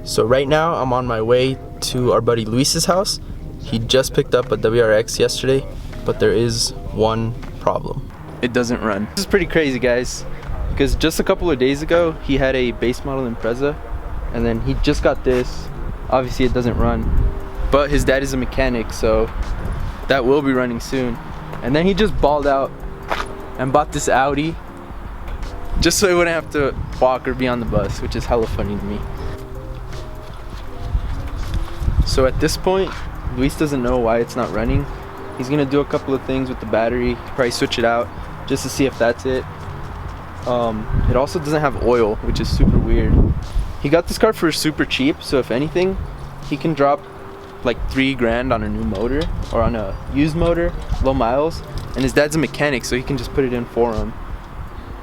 So right now I'm on my way to our buddy Luis's house. He just picked up a WRX yesterday, but there is one problem. It doesn't run. This is pretty crazy, guys, because just a couple of days ago he had a base model Impreza, and then he just got this. Obviously it doesn't run, but his dad is a mechanic, so that will be running soon. And then he just balled out and bought this Audi just so he wouldn't have to walk or be on the bus, which is hella funny to me. So at this point, Luis doesn't know why it's not running. He's gonna do a couple of things with the battery, probably switch it out just to see if that's it. It also doesn't have oil, which is super weird. He got this car for super cheap, so if anything, he can drop like 3 grand on a new motor or on a used motor, low miles. And his dad's a mechanic, so he can just put it in for him,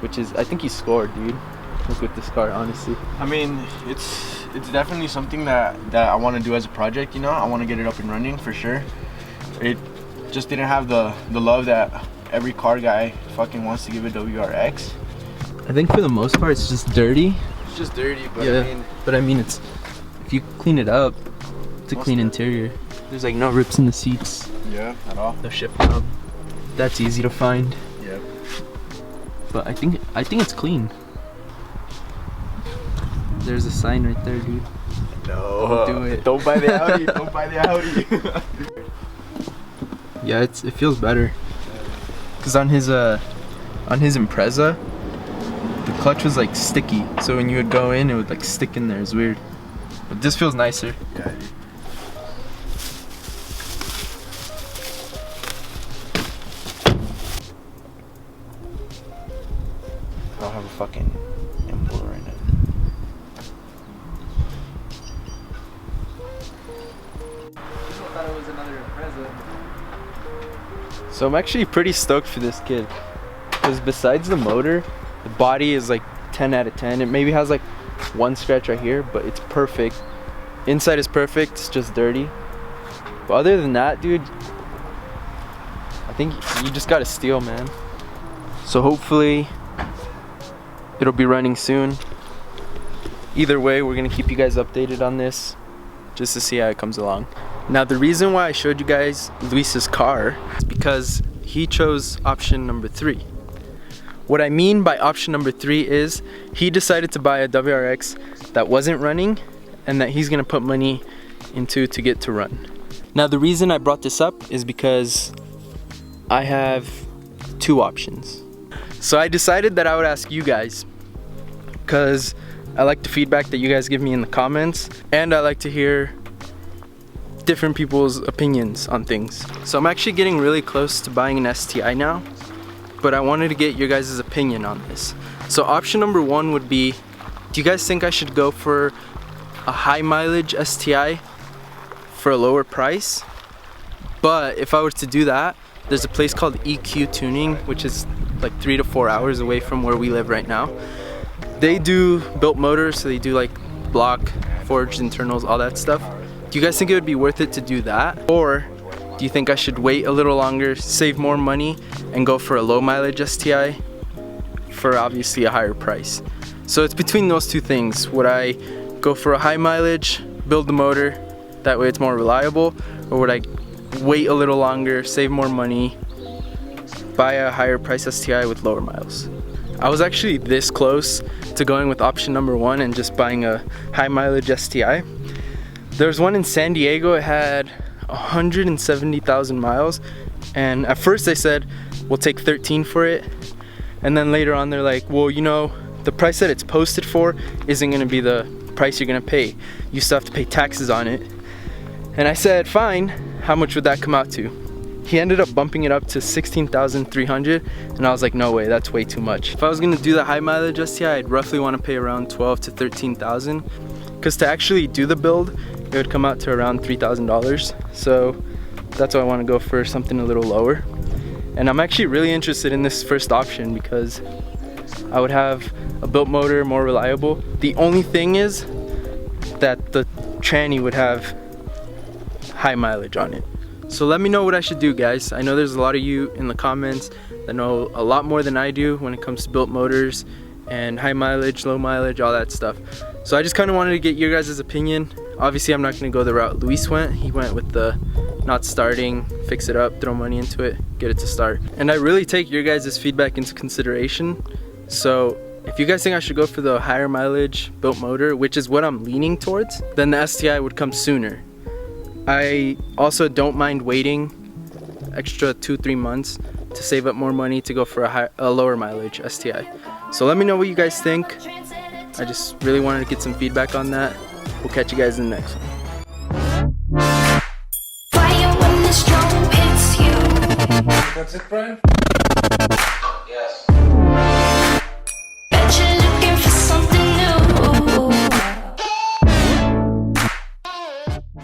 which is, I think he scored, dude. Look with this car, honestly. I mean, it's definitely something that I want to do as a project, you know. I want to get it up and running for sure. It just didn't have the love that every car guy fucking wants to give a WRX. I think for the most part it's just dirty. It's just dirty, but yeah, I mean it's, if you clean it up, it's a clean interior. There's like no rips in the seats. Yeah, at all. No shift knob. That's easy to find. Yeah. But I think it's clean. There's a sign right there, dude. No. Don't do it. Don't buy the Audi. Don't buy the Audi. Yeah, it feels better. Cause on his Impreza, the clutch was like sticky. So when you would go in, it would like stick in there. It's weird. But this feels nicer. Yeah, dude. I don't have a fucking import right now. Thought it was another Impreza. So I'm actually pretty stoked for this kid, because besides the motor, the body is like 10 out of 10. It maybe has like one scratch right here, but it's perfect. Inside is perfect, it's just dirty. But other than that, dude, I think you just gotta steal, man. So hopefully it'll be running soon. Either way, we're gonna keep you guys updated on this just to see how it comes along. Now the reason why I showed you guys Luis's car is because he chose option number 3. What I mean by option number 3 is he decided to buy a WRX that wasn't running and that he's gonna put money into to get to run. Now the reason I brought this up is because I have 2 options. So I decided that I would ask you guys, because I like the feedback that you guys give me in the comments, and I like to hear different people's opinions on things. So I'm actually getting really close to buying an STI now, but I wanted to get your guys' opinion on this. So option number 1 would be, do you guys think I should go for a high mileage STI for a lower price? But if I were to do that, there's a place called EQ Tuning, which is like 3 to 4 hours away from where we live right now. They do built motors, so they do like block, forged internals, all that stuff. Do you guys think it would be worth it to do that? Or do you think I should wait a little longer, save more money, and go for a low mileage STI for obviously a higher price? So it's between those 2 things. Would I go for a high mileage, build the motor, that way it's more reliable? Or would I wait a little longer, save more money, buy a higher price STI with lower miles? I was actually this close to going with option number 1 and just buying a high mileage STI. There's one in San Diego. It had 170,000 miles, and at first they said we'll take 13 for it, and then later on they're like, well, you know, the price that it's posted for isn't going to be the price you're going to pay. You still have to pay taxes on it. And I said, fine, how much would that come out to? He ended up bumping it up to 16,300, and I was like, no way, that's way too much. If I was gonna do the high mileage STI, I'd roughly want to pay around 12 to 13,000, because to actually do the build, it would come out to around $3,000. So that's why I want to go for something a little lower. And I'm actually really interested in this first option because I would have a built motor, more reliable. The only thing is that the tranny would have high mileage on it. So let me know what I should do, guys. I know there's a lot of you in the comments that know a lot more than I do when it comes to built motors and high mileage, low mileage, all that stuff. So I just kind of wanted to get your guys' opinion. Obviously I'm not going to go the route Luis went. He went with the not starting, fix it up, throw money into it, get it to start. And I really take your guys' feedback into consideration. So if you guys think I should go for the higher mileage built motor, which is what I'm leaning towards, then the STI would come sooner. I also don't mind waiting extra 2-3 months to save up more money to go for a lower mileage STI. So let me know what you guys think. I just really wanted to get some feedback on that. We'll catch you guys in the next one. Fire when the storm hits you. That's it, Brian?